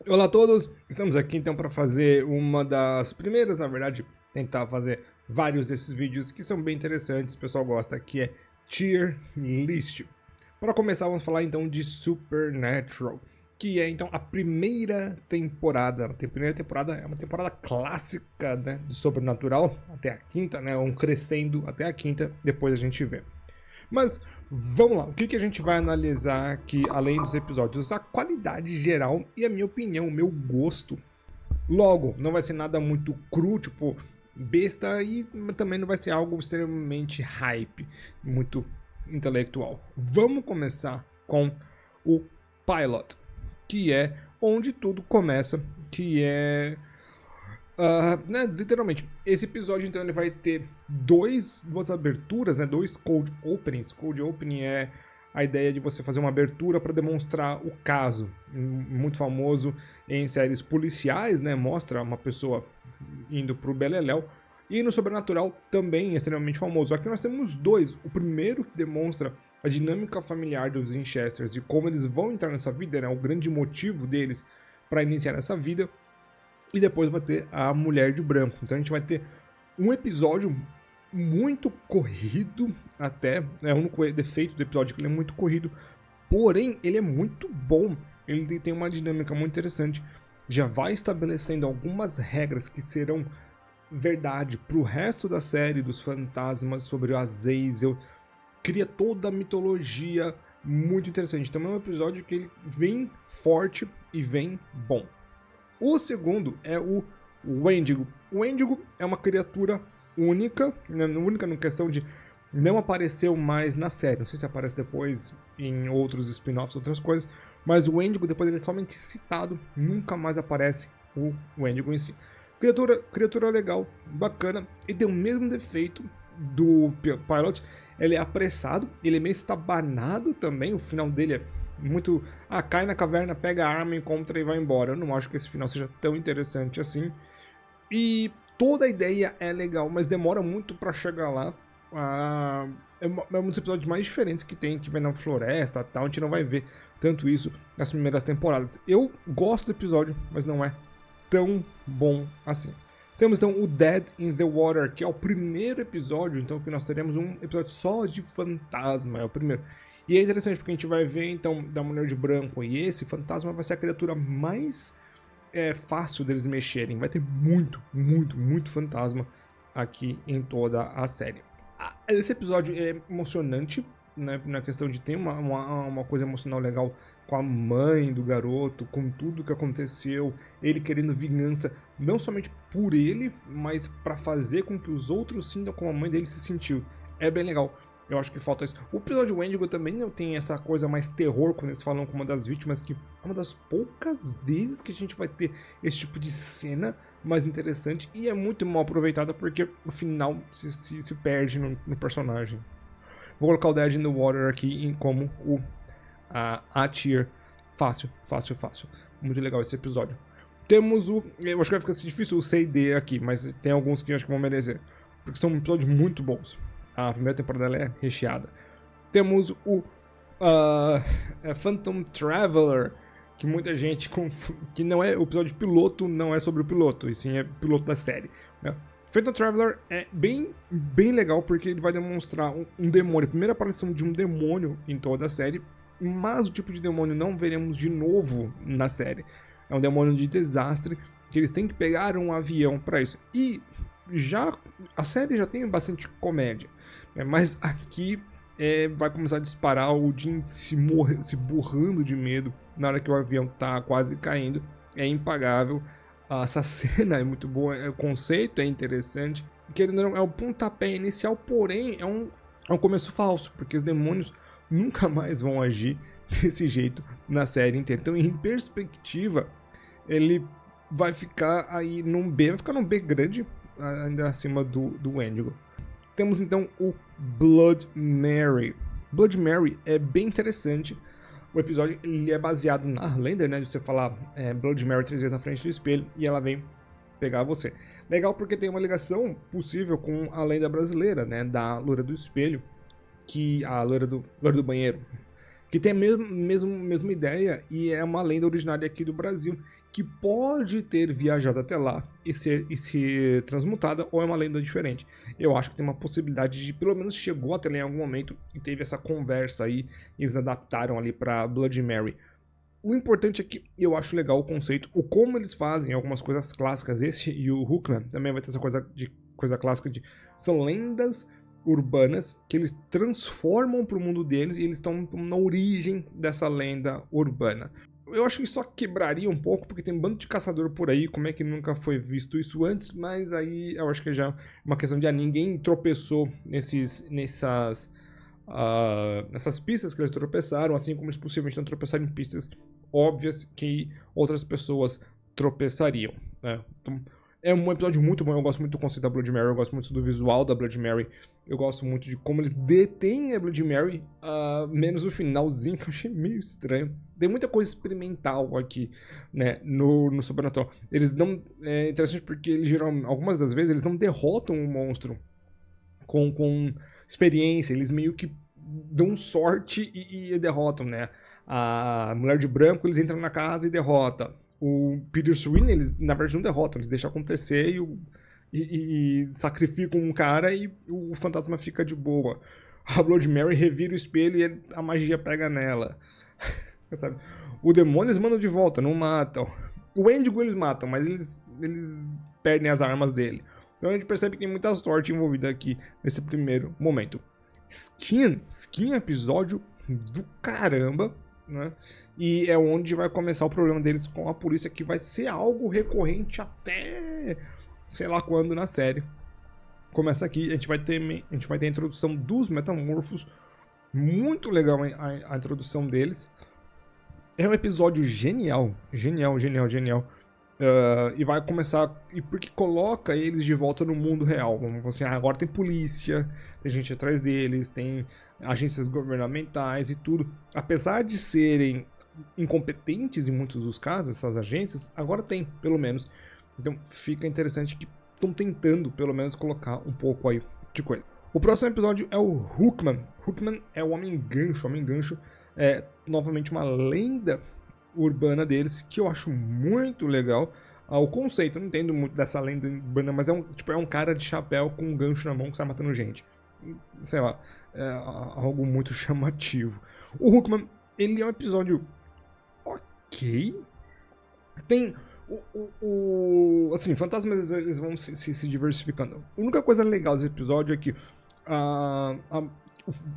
Olá a todos, estamos aqui então para fazer uma das primeiras, na verdade, tentar fazer vários desses vídeos que são bem interessantes, o pessoal gosta, que é Tier List. Para começar, vamos falar então de Supernatural, que é então a primeira temporada. A primeira temporada é uma temporada clássica, né, do Sobrenatural, até a quinta, né, um crescendo até a quinta, depois a gente vê. Mas vamos lá, o que a gente vai analisar aqui, além dos episódios? A qualidade geral e a minha opinião, o meu gosto. Logo, não vai ser nada muito cru, tipo, besta, e também não vai ser algo extremamente hype, muito intelectual. Vamos começar com o pilot, que é onde tudo começa, que é né, literalmente, esse episódio então ele vai ter duas aberturas, né, dois cold openings. Cold opening é a ideia de você fazer uma abertura para demonstrar o caso, muito famoso em séries policiais, né, mostra uma pessoa indo pro beleléu, e no Sobrenatural também é extremamente famoso. Aqui nós temos dois. O primeiro que demonstra a dinâmica familiar dos Winchesters e como eles vão entrar nessa vida, né, o grande motivo deles para iniciar essa vida. E depois vai ter a Mulher de Branco. Então a gente vai ter um episódio muito corrido até. É o único defeito do episódio que ele é muito corrido. Porém, ele é muito bom. Ele tem uma dinâmica muito interessante. Já vai estabelecendo algumas regras que serão verdade pro resto da série dos fantasmas sobre o Azazel. Cria toda a mitologia muito interessante. Então é um episódio que ele vem forte e vem bom. O segundo é o Wendigo. O Wendigo é uma criatura única, né, única na questão de não apareceu mais na série. Não sei se aparece depois em outros spin-offs, outras coisas, mas o Wendigo depois ele é somente citado, nunca mais aparece o Wendigo em si. Criatura legal, bacana, e tem o mesmo defeito do Pilot. Ele é apressado, ele é meio estabanado também, o final dele é muito. Cai na caverna, pega a arma, encontra e vai embora. Eu não acho que esse final seja tão interessante assim. E toda a ideia é legal, mas demora muito pra chegar lá. É um dos episódios mais diferentes que tem, que vai na floresta e tal. A gente não vai ver tanto isso nas primeiras temporadas. Eu gosto do episódio, mas não é tão bom assim. Temos então o Dead in the Water, que é o primeiro episódio, então que nós teremos um episódio só de fantasma, é o primeiro. E é interessante porque a gente vai ver então da Mulher de Branco, e esse fantasma vai ser a criatura mais fácil deles mexerem. Vai ter muito fantasma aqui em toda a série. Esse episódio é emocionante, né, na questão de ter uma coisa emocional legal com a mãe do garoto, com tudo que aconteceu, ele querendo vingança, não somente por ele, mas para fazer com que os outros sintam como a mãe dele se sentiu. É bem legal. Eu acho que falta isso. O episódio Wendigo também não tem essa coisa mais terror quando eles falam com uma das vítimas, que é uma das poucas vezes que a gente vai ter esse tipo de cena mais interessante, e é muito mal aproveitada porque o final se perde no personagem. Vou colocar o Dead in the Water aqui como a tier fácil. Muito legal esse episódio. Temos o. Eu acho que vai ficar difícil o C e D aqui, mas tem alguns que eu acho que vão merecer. Porque são episódios muito bons. A primeira temporada dela é recheada. Temos o Phantom Traveler, que muita gente que não é o episódio piloto, não é sobre o piloto, e sim é piloto da série, né? Phantom Traveler é bem legal porque ele vai demonstrar um demônio, a primeira aparição de um demônio em toda a série, mas o tipo de demônio não veremos de novo na série. É um demônio de desastre que eles têm que pegar um avião para isso. E já a série já tem bastante comédia, né? Mas aqui vai começar a disparar o Jim se burrando de medo na hora que o avião tá quase caindo. É impagável. Essa cena é muito boa, o conceito é interessante. Querendo ou não, é o pontapé inicial, porém é um começo falso, porque os demônios nunca mais vão agir desse jeito na série inteira. Então, em perspectiva, ele vai ficar aí num B, vai ficar num B grande, ainda acima do Wendigo. Temos então o Blood Mary. Blood Mary é bem interessante. O episódio ele é baseado na lenda, né? De você falar Blood Mary 3 vezes na frente do espelho e ela vem pegar você. Legal porque tem uma ligação possível com a lenda brasileira, né? Da loira do espelho, que a loira do banheiro, que tem a mesma ideia e é uma lenda originária aqui do Brasil. que pode ter viajado até lá e ser transmutada, ou é uma lenda diferente. Eu acho que tem uma possibilidade de, pelo menos chegou até lá em algum momento e teve essa conversa aí, e eles adaptaram ali pra Blood Mary. O importante é que eu acho legal o conceito, o como eles fazem algumas coisas clássicas. Esse e o Hookman também vai ter essa coisa clássica de... São lendas urbanas que eles transformam pro mundo deles e eles estão na origem dessa lenda urbana. Eu acho que isso só quebraria um pouco, porque tem um bando de caçador por aí, como é que nunca foi visto isso antes, mas aí eu acho que já é uma questão de ninguém tropeçou nessas pistas que eles tropeçaram, assim como eles possivelmente não tropeçaram em pistas óbvias que outras pessoas tropeçariam, né? Então, é um episódio muito bom, eu gosto muito do conceito da Blood Mary, eu gosto muito do visual da Blood Mary, eu gosto muito de como eles detêm a Blood Mary, menos o finalzinho, que eu achei meio estranho. Tem muita coisa experimental aqui, né, no Sobrenatural. Eles não... É interessante porque eles geralmente, algumas das vezes, eles não derrotam o monstro com experiência, eles meio que dão sorte e derrotam, né? A Mulher de Branco, eles entram na casa e derrotam. O Peter Sweeney, eles na verdade não derrotam, eles deixam acontecer e sacrificam um cara e o fantasma fica de boa. A Blood Mary revira o espelho e a magia pega nela. Sabe? O demônio eles mandam de volta, não matam. O Wendigo eles matam, mas eles perdem as armas dele. Então a gente percebe que tem muita sorte envolvida aqui nesse primeiro momento. Skin é um episódio do caramba, né? E é onde vai começar o problema deles com a polícia, que vai ser algo recorrente até sei lá quando na série. Começa aqui, a gente vai ter a introdução dos metamorfos, muito legal a introdução deles. É um episódio genial. E vai começar... E porque coloca eles de volta no mundo real. Vamos assim, agora tem polícia, tem gente atrás deles, tem agências governamentais e tudo. Apesar de serem incompetentes em muitos dos casos, essas agências, agora tem, pelo menos. Então fica interessante que estão tentando, pelo menos, colocar um pouco aí de coisa. O próximo episódio é o Hookman. Hookman é o Homem-Gancho. Homem-Gancho é novamente uma lenda urbana deles, que eu acho muito legal. O conceito, eu não entendo muito dessa lenda urbana, mas é um cara de chapéu com um gancho na mão que sai matando gente. Sei lá, é algo muito chamativo. O Hookman, ele é um episódio ok. Tem... assim, fantasmas eles vão se diversificando. A única coisa legal desse episódio é que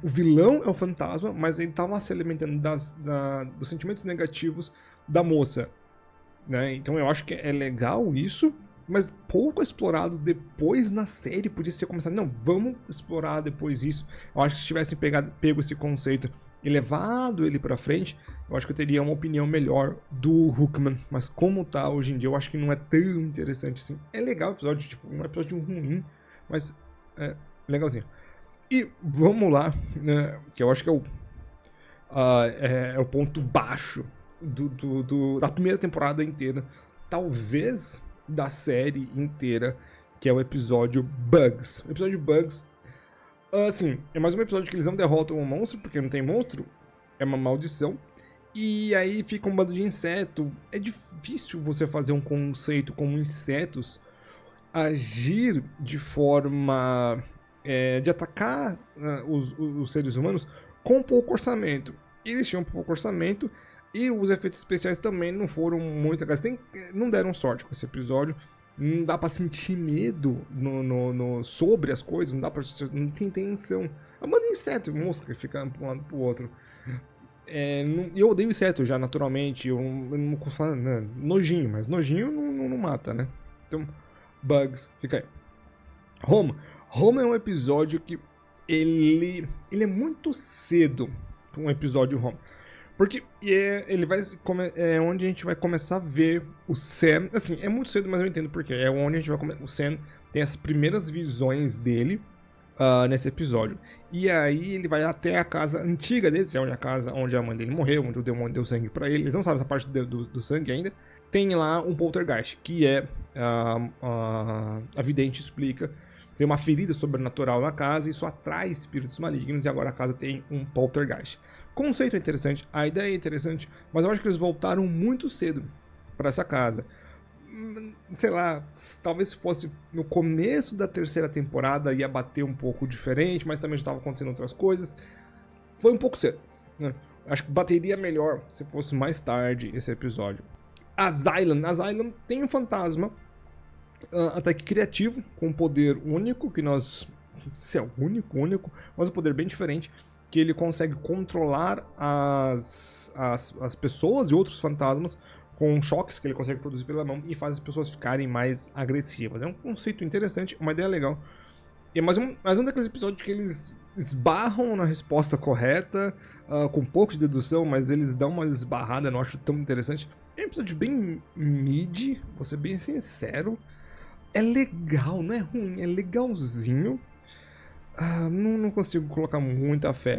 o vilão é o fantasma, mas ele tava se alimentando dos sentimentos negativos da moça, né? Então eu acho que é legal isso, mas pouco explorado depois na série. Podia ser começado, não, vamos explorar depois isso. Eu acho que se tivessem pego esse conceito e levado ele pra frente, eu acho que eu teria uma opinião melhor do Hookman. Mas como tá hoje em dia, eu acho que não é tão interessante assim. É legal o episódio, tipo, não é um episódio ruim, mas é legalzinho. E vamos lá, né, que eu acho que é o ponto baixo da primeira temporada inteira, talvez da série inteira, que é o episódio Bugs. O episódio Bugs, assim, é mais um episódio que eles não derrotam um monstro, porque não tem monstro, é uma maldição, e aí fica um bando de inseto. É difícil você fazer um conceito como insetos agir de forma... de atacar os seres humanos com pouco orçamento. Eles tinham pouco orçamento e os efeitos especiais também não foram muito legais. Não deram sorte com esse episódio. Não dá pra sentir medo sobre as coisas, não tem tensão. É um bando de inseto, mosca, que fica pra um lado pro outro. Eu odeio inseto já, naturalmente. Eu não consigo falar, nojinho, mas nojinho não mata, né? Então, Bugs, fica aí. Home é um episódio que ele é muito cedo, um episódio Home. Porque ele é onde a gente vai começar a ver o Sam. Assim, é muito cedo, mas eu entendo porque. É onde a gente vai começar. O Sam tem as primeiras visões dele nesse episódio. E aí ele vai até a casa antiga dele, é a casa onde a mãe dele morreu, onde o demônio deu sangue pra ele. Eles não sabem essa parte do sangue ainda. Tem lá um poltergeist, que a vidente explica. Tem uma ferida sobrenatural na casa, e isso atrai espíritos malignos, e agora a casa tem um poltergeist. O conceito é interessante, a ideia é interessante, mas eu acho que eles voltaram muito cedo pra essa casa. Sei lá, talvez se fosse no começo da terceira temporada ia bater um pouco diferente, mas também já estava acontecendo outras coisas. Foi um pouco cedo, né? Acho que bateria melhor se fosse mais tarde esse episódio. Asylum tem um fantasma até que criativo, com um poder único, que nós... Se é único, mas um poder bem diferente, que ele consegue controlar as pessoas e outros fantasmas com choques que ele consegue produzir pela mão e faz as pessoas ficarem mais agressivas. É um conceito interessante, uma ideia legal. E mais um daqueles episódios que eles esbarram na resposta correta, com pouco de dedução, mas eles dão uma esbarrada, eu não acho tão interessante. É um episódio bem mid, vou ser bem sincero. É legal, não é ruim, é legalzinho. Não consigo colocar muita fé.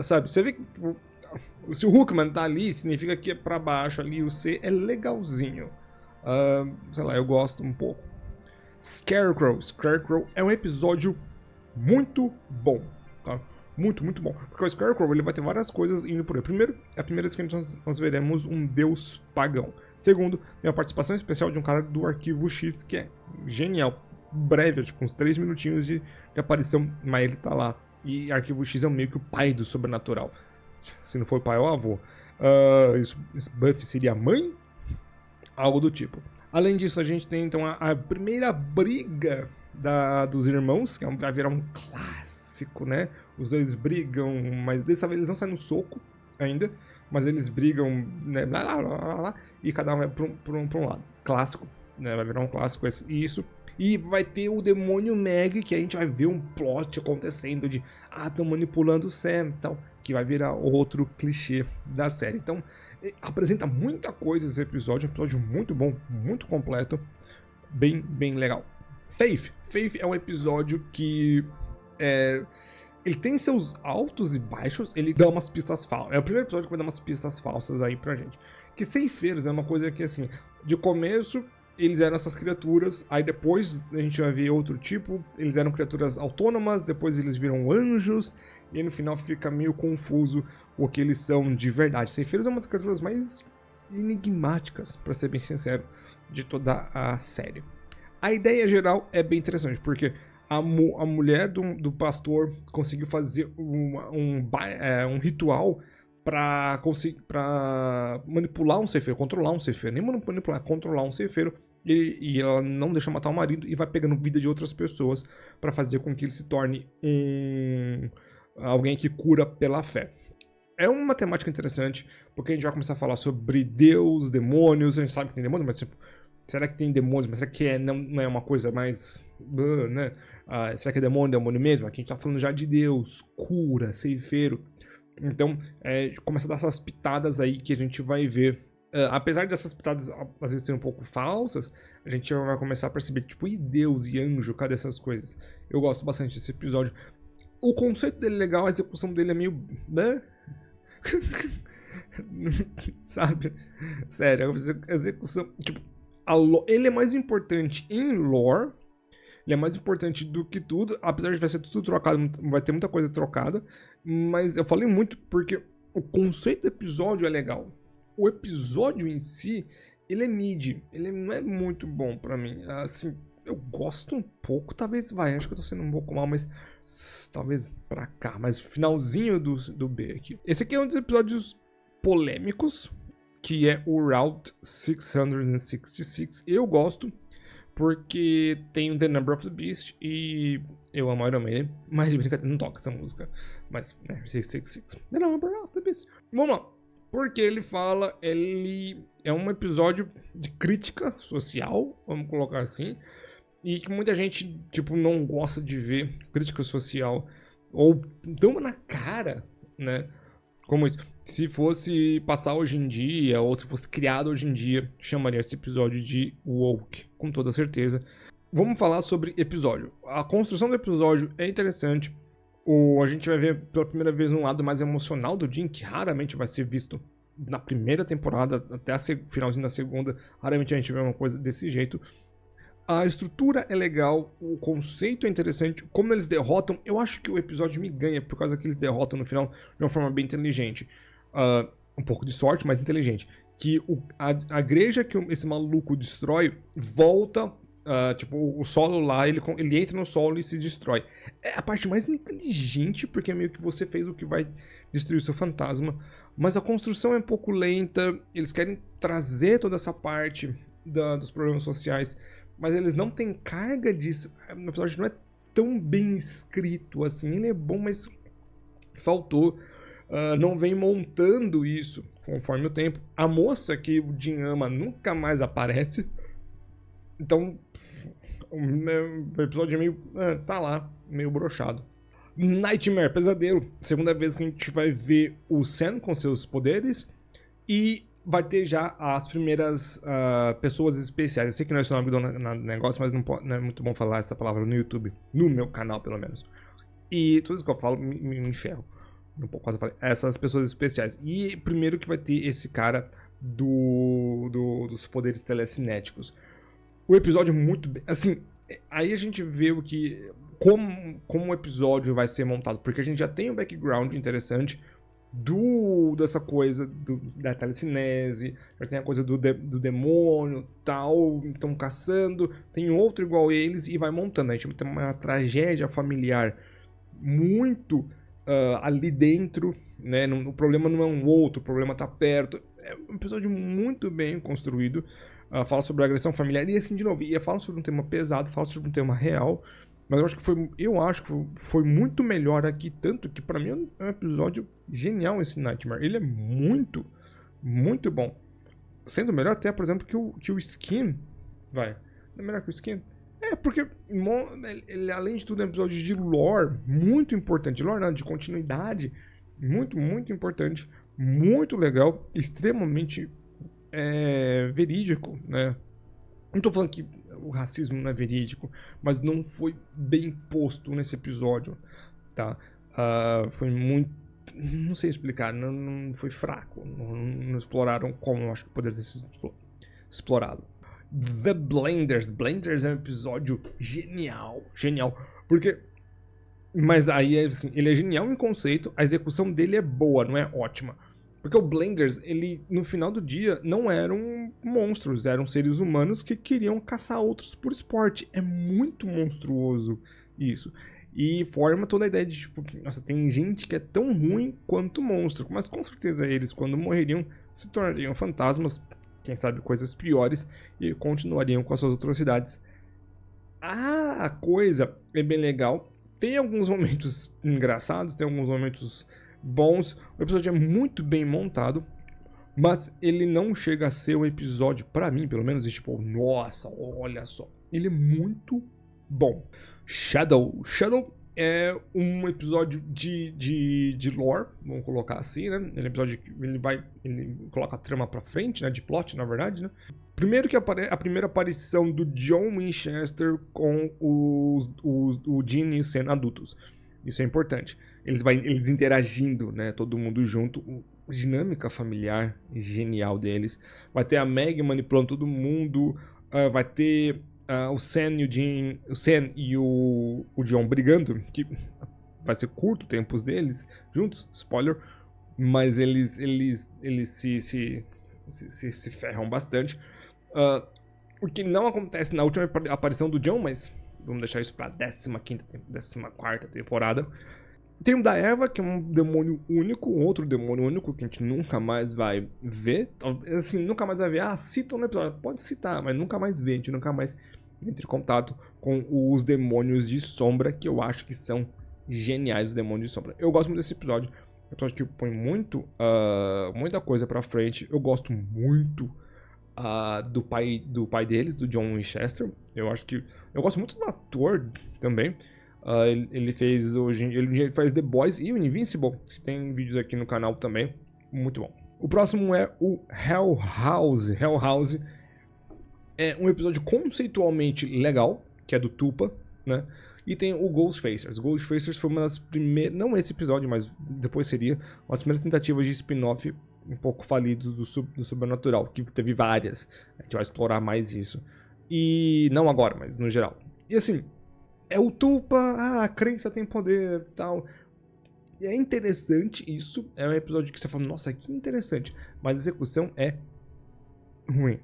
Sabe, você vê que se o Hookman tá ali, significa que é pra baixo ali, o C é legalzinho. Sei lá, eu gosto um pouco. Scarecrow é um episódio muito bom, tá? Muito bom. Porque o Scarecrow, ele vai ter várias coisas indo por aí. Primeiro, é a primeira vez que nós veremos um deus pagão. Segundo, tem a participação especial de um cara do Arquivo X, que é genial. Breve, tipo uns 3 minutinhos de aparição, mas ele tá lá. E Arquivo X é meio que o pai do sobrenatural. Se não for o pai, é o avô. Buffy seria a mãe? Algo do tipo. Além disso, a gente tem então a primeira briga dos irmãos, que vai virar um clássico, né? Os dois brigam, mas dessa vez eles não saem no soco ainda, mas eles brigam, né? E cada um vai pra um lado. Clássico, né? Vai virar um clássico isso. E vai ter o demônio Meg, que a gente vai ver um plot acontecendo de estão manipulando o Sam e tal, que vai virar outro clichê da série. Então, apresenta muita coisa esse episódio, um episódio muito bom, muito completo, bem legal. Faith é um episódio que ele tem seus altos e baixos, ele dá umas pistas falsas. É o primeiro episódio que vai dar umas pistas falsas aí pra gente. Que ceifeiros é uma coisa que, assim, de começo eles eram essas criaturas, aí depois a gente vai ver outro tipo, eles eram criaturas autônomas, depois eles viram anjos, e aí no final fica meio confuso o que eles são de verdade. Ceifeiros é uma das criaturas mais enigmáticas, pra ser bem sincero, de toda a série. A ideia geral é bem interessante, porque a mulher do pastor conseguiu fazer um ritual pra manipular um ceifeiro, controlar um ceifeiro, nem manipular, controlar um ceifeiro, e ela não deixa matar o marido e vai pegando vida de outras pessoas pra fazer com que ele se torne alguém que cura pela fé. É uma temática interessante, porque a gente vai começar a falar sobre Deus, demônios, a gente sabe que tem demônios, mas tipo, será que tem demônios, mas será que não é uma coisa mais, né? Será que é demônio mesmo? Aqui a gente tá falando já de Deus, cura, ceifeiro. Então, começa a dar essas pitadas aí que a gente vai ver. Apesar dessas pitadas às vezes serem um pouco falsas, a gente vai começar a perceber, tipo, e Deus e anjo, cadê essas coisas? Eu gosto bastante desse episódio. O conceito dele é legal, a execução dele é meio... né? Sabe? Sério, a execução... Tipo, ele é mais importante em lore, ele é mais importante do que tudo, apesar de vai ser tudo trocado, vai ter muita coisa trocada, mas eu falei muito porque o conceito do episódio é legal. O episódio em si, ele é mid, ele não é muito bom pra mim. Assim, eu gosto um pouco, talvez acho que eu tô sendo um pouco mal, mas talvez pra cá, mas finalzinho do B aqui. Esse aqui é um dos episódios polêmicos, que é o Route 666. Eu gosto, porque tem o The Number of the Beast e eu amo Iron Maiden, mas de brincadeira não toca essa música. Mas, né, 666, The Number of the Beast. Vamos lá. Porque ele é um episódio de crítica social, vamos colocar assim, e que muita gente, tipo, não gosta de ver crítica social, ou dão na cara, né, como isso. Se fosse passar hoje em dia, ou se fosse criado hoje em dia, chamaria esse episódio de woke, com toda certeza. Vamos falar sobre episódio. A construção do episódio é interessante. A gente vai ver pela primeira vez um lado mais emocional do Jim, que raramente vai ser visto na primeira temporada, até finalzinho da segunda. Raramente a gente vê uma coisa desse jeito. A estrutura é legal, o conceito é interessante, como eles derrotam. Eu acho que o episódio me ganha por causa que eles derrotam no final de uma forma bem inteligente. Um pouco de sorte, mas inteligente. que a igreja que esse maluco destrói volta. Tipo, o solo lá, ele entra no solo e se destrói. É a parte mais inteligente, porque meio que você fez o que vai destruir o seu fantasma. Mas a construção é um pouco lenta. Eles querem trazer toda essa parte dos problemas sociais, mas eles não têm carga disso. O episódio não é tão bem escrito assim. Ele é bom, mas faltou. Não vem montando isso conforme o tempo. A moça que o Jin ama nunca mais aparece. Então, o episódio é meio... tá lá, meio broxado. Nightmare, pesadelo. Segunda vez que a gente vai ver o Sen com seus poderes. E vai ter já as primeiras pessoas especiais. Eu sei que não é esse o nome do negócio, mas não é muito bom falar essa palavra no YouTube. No meu canal, pelo menos. E tudo isso que eu falo, me enferro. Um pouco quase falei. Essas pessoas especiais. E primeiro que vai ter esse cara dos poderes telecinéticos. O episódio muito bem... Assim, aí a gente vê como o episódio vai ser montado. Porque a gente já tem um background interessante dessa coisa da telecinese. Já tem a coisa do demônio, tal. Estão caçando. Tem outro igual eles e vai montando. A gente tem uma tragédia familiar muito ali dentro. Né? O problema não é um outro, o problema tá perto. É um episódio muito bem construído. Fala sobre a agressão familiar e assim, de novo, fala sobre um tema pesado, fala sobre um tema real, mas eu acho que foi muito melhor aqui, tanto que pra mim é um episódio genial esse Nightmare. Ele é muito, muito bom. Sendo melhor até, por exemplo, que o Skin. Não é melhor que o Skin? Porque ele, além de tudo, é um episódio de lore muito importante. Lore não, de continuidade. Muito, muito importante. Muito legal. Extremamente verídico, né? Não tô falando que o racismo não é verídico, mas não foi bem posto nesse episódio, tá? Foi muito... Não sei explicar, não foi fraco. Não exploraram como eu acho que poderia ter sido explorado. The Blenders. Blenders é um episódio genial. Genial. Porque... Mas aí, assim, ele é genial em conceito, a execução dele é boa, não é ótima. Porque o Blenders, ele, no final do dia, não eram monstros, eram seres humanos que queriam caçar outros por esporte. É muito monstruoso isso. E forma toda a ideia de, tipo, nossa, tem gente que é tão ruim quanto monstro. Mas com certeza eles, quando morreriam, se tornariam fantasmas, quem sabe coisas piores, e continuariam com as suas atrocidades. A coisa é bem legal. Tem alguns momentos engraçados, tem alguns momentos bons. O episódio é muito bem montado, mas ele não chega a ser um episódio, pra mim, pelo menos, de tipo, nossa, olha só. Ele é muito bom. Shadow é um episódio de lore, vamos colocar assim, né? Ele é um episódio que ele coloca a trama pra frente, né? De plot, na verdade, né? Primeiro que a primeira aparição do John Winchester com o Jin e o Sen adultos. Isso é importante. Eles interagindo, né? Todo mundo junto. A dinâmica familiar genial deles. Vai ter a Meg manipulando todo mundo. Vai ter o Sen e o Jin. O Sen e o John brigando. Que vai ser curto o tempo deles juntos. Spoiler. Mas eles se ferram bastante. O que não acontece na última aparição do John, mas vamos deixar isso pra 15ª, 14ª temporada. Tem o da Eva, que é um demônio único, outro demônio único que a gente nunca mais vai ver. Assim, nunca mais vai ver. Cita no episódio. Pode citar, mas nunca mais vê. A gente nunca mais entra em contato com os demônios de sombra, que eu acho que são geniais, os demônios de sombra. Eu gosto muito desse episódio. É um episódio que põe muita coisa pra frente. Eu gosto muito do pai deles, do John Winchester. Eu gosto muito do ator também. Ele faz The Boys e o Invincible, que tem vídeos aqui no canal também. Muito bom. O próximo é o Hell House. Hell House é um episódio conceitualmente legal, que é do Tupa, né? E tem o Ghostfacers. Ghostfacers foi uma das primeiras, não esse episódio, mas depois seria, uma das primeiras tentativas de spin-off um pouco falidos do sobrenatural, que teve várias. A gente vai explorar mais isso. E não agora, mas no geral. E assim, é o Tupa, a crença tem poder e tal. É interessante isso. É um episódio que você fala, nossa, que interessante. Mas a execução é ruim.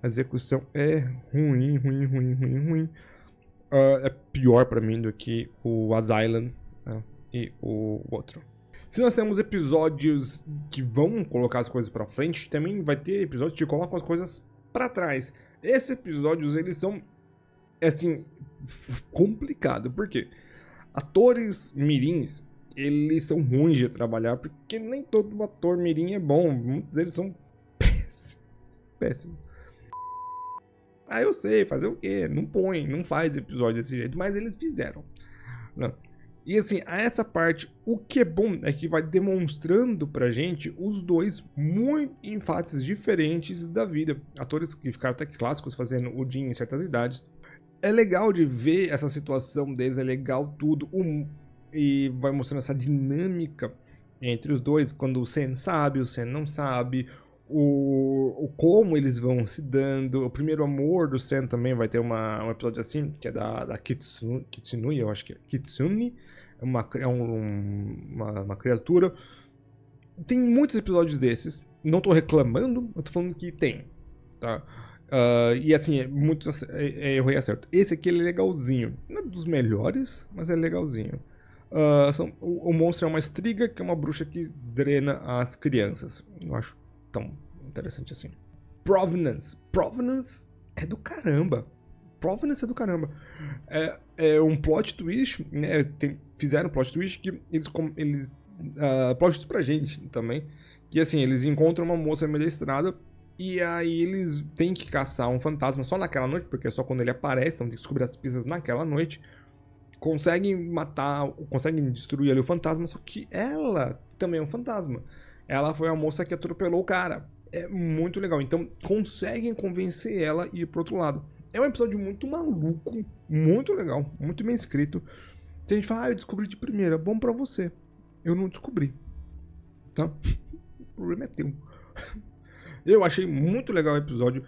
A execução é ruim. É pior pra mim do que o Asylum, né, e o outro. Se nós temos episódios que vão colocar as coisas pra frente, também vai ter episódios que colocam as coisas pra trás. Esses episódios, eles são, assim, complicado. Por quê? Atores mirins, eles são ruins de trabalhar, porque nem todo ator mirim é bom. Muitos deles são péssimos. Ah, eu sei, fazer o quê? Não faz episódio desse jeito, mas eles fizeram. Não. E assim, essa parte, o que é bom é que vai demonstrando pra gente os dois muito em faces diferentes da vida. Atores que ficaram até clássicos fazendo o Jim em certas idades. É legal de ver essa situação deles, é legal tudo. E vai mostrando essa dinâmica entre os dois, quando o Sen sabe, o Sen não sabe, o como eles vão se dando. O primeiro amor do Sen também vai ter um episódio assim, que é da Kitsune, eu acho que é Kitsune, é uma criatura. Tem muitos episódios desses, não tô reclamando, eu tô falando que tem, tá? E assim, eu errei acerto. Esse aqui ele é legalzinho, não é dos melhores, mas é legalzinho. O monstro é uma Striga, que é uma bruxa que drena as crianças. Eu acho tão interessante assim. Provenance é do caramba. É um plot twist, né? Fizeram um plot twist que eles plot twist pra gente também. Que assim, eles encontram uma moça no meio da estrada e aí eles têm que caçar um fantasma só naquela noite, porque é só quando ele aparece, então tem que descobrir as pistas naquela noite. Conseguem destruir ali o fantasma, só que ela também é um fantasma. Ela foi a moça que atropelou o cara. É muito legal. Então, conseguem convencer ela a ir pro outro lado. É um episódio muito maluco, muito legal, muito bem escrito. Tem gente que fala, eu descobri de primeira. Bom pra você. Eu não descobri. Tá? O problema é teu. Eu achei muito legal o episódio.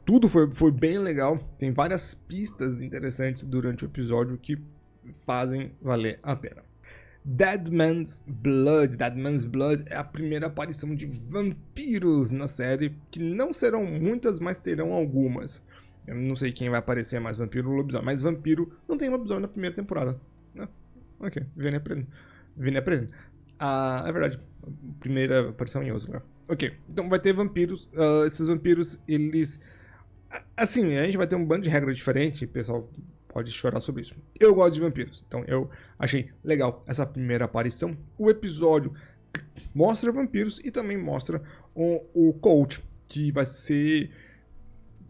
Tudo foi bem legal. Tem várias pistas interessantes durante o episódio que fazem valer a pena. Dead Man's Blood é a primeira aparição de vampiros na série, que não serão muitas, mas terão algumas. Eu não sei quem vai aparecer mais, vampiro ou lobisomem, mas vampiro não tem lobisomem na primeira temporada, né? Ok, vem aprendendo. É verdade, primeira aparição em outro lugar. Ok, então vai ter vampiros. Esses vampiros, eles... Assim, a gente vai ter um bando de regras diferentes, o pessoal pode chorar sobre isso. Eu gosto de vampiros, então eu achei legal essa primeira aparição. O episódio mostra vampiros e também mostra o Colt, que vai ser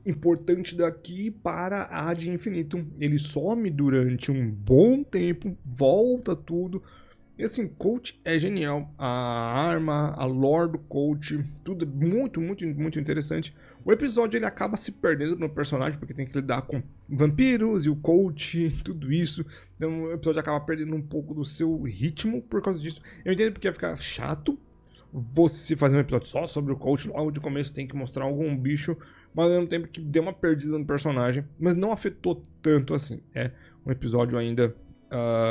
importante daqui para a Ad Infinitum. Ele some durante um bom tempo, volta tudo. E assim, Colt é genial. A arma, a lore do Colt, tudo muito, muito, muito interessante. O episódio ele acaba se perdendo no personagem, porque tem que lidar com vampiros e o Colt, tudo isso. Então o episódio acaba perdendo um pouco do seu ritmo por causa disso. Eu entendo porque vai ficar chato você fazer um episódio só sobre o Colt. Logo de começo tem que mostrar algum bicho, mas ao mesmo tempo que deu uma perdida no personagem. Mas não afetou tanto assim. É um episódio ainda...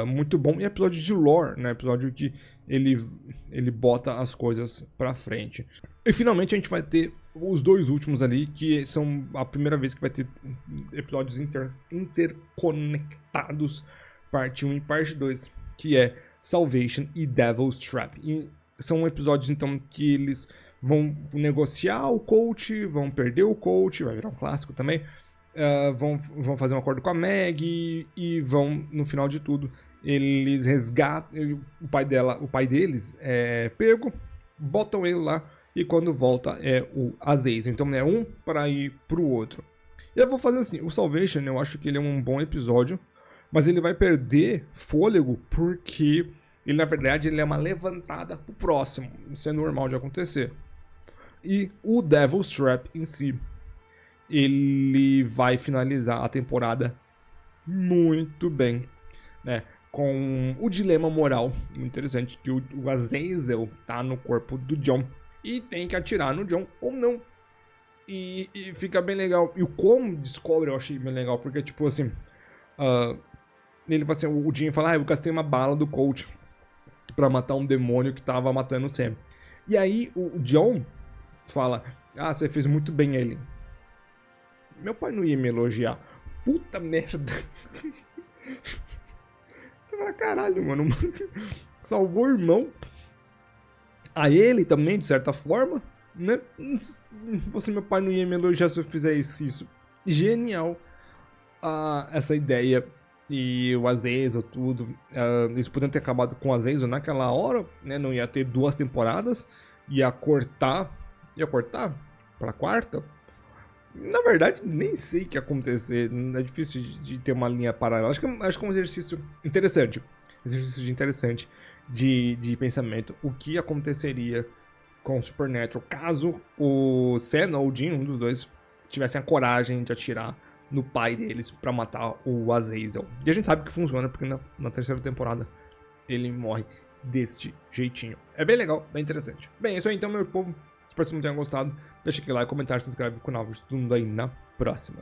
muito bom, e episódio de lore, né? Episódio que ele bota as coisas pra frente. E finalmente a gente vai ter os dois últimos ali, que são a primeira vez que vai ter episódios interconectados, parte 1 e parte 2, que é Salvation e Devil's Trap. E são episódios então que eles vão negociar o coach, vão perder o coach, vai virar um clássico também. Vão fazer um acordo com a Meg e vão, no final de tudo, eles resgatam o pai deles é pego, botam ele lá e quando volta é o Azazel. Então é um para ir pro outro. E eu vou fazer assim, o Salvation eu acho que ele é um bom episódio, mas ele vai perder fôlego porque ele na verdade ele é uma levantada pro próximo, isso é normal de acontecer. E o Devil's Trap em si, ele vai finalizar a temporada muito bem, né? Com o dilema moral muito interessante, que o Azazel tá no corpo do John e tem que atirar no John ou não. E fica bem legal. E o como descobre eu achei bem legal, porque tipo assim, ele fala assim, o Jim fala, eu gastei uma bala do Colt pra matar um demônio que tava matando o Sam. E aí o John fala, Ah, você fez muito bem, Eileen. Meu pai não ia me elogiar. Puta merda. Você fala, caralho, mano. Salvou o irmão. A ele também, de certa forma, né? Você, meu pai, não ia me elogiar se eu fizesse isso. Genial. Essa ideia. E o Azazel, tudo. Eles poderiam ter acabado com o Azazel naquela hora, né? Não ia ter 2 temporadas. Ia cortar. Ia cortar pra 4ª. Na verdade, nem sei o que ia acontecer. É difícil de ter uma linha paralela. Acho que é um exercício interessante. Exercício interessante de pensamento. O que aconteceria com o Supernatural caso o Sen ou o Jim, um dos dois, tivessem a coragem de atirar no pai deles pra matar o Azazel. E a gente sabe que funciona, porque na 3ª temporada ele morre deste jeitinho. É bem legal, bem interessante. Bem, é isso aí então, meu povo. Espero que vocês tenham gostado. Deixa aquele like, comentário, se inscreve no canal. Vejo todo mundo aí na próxima.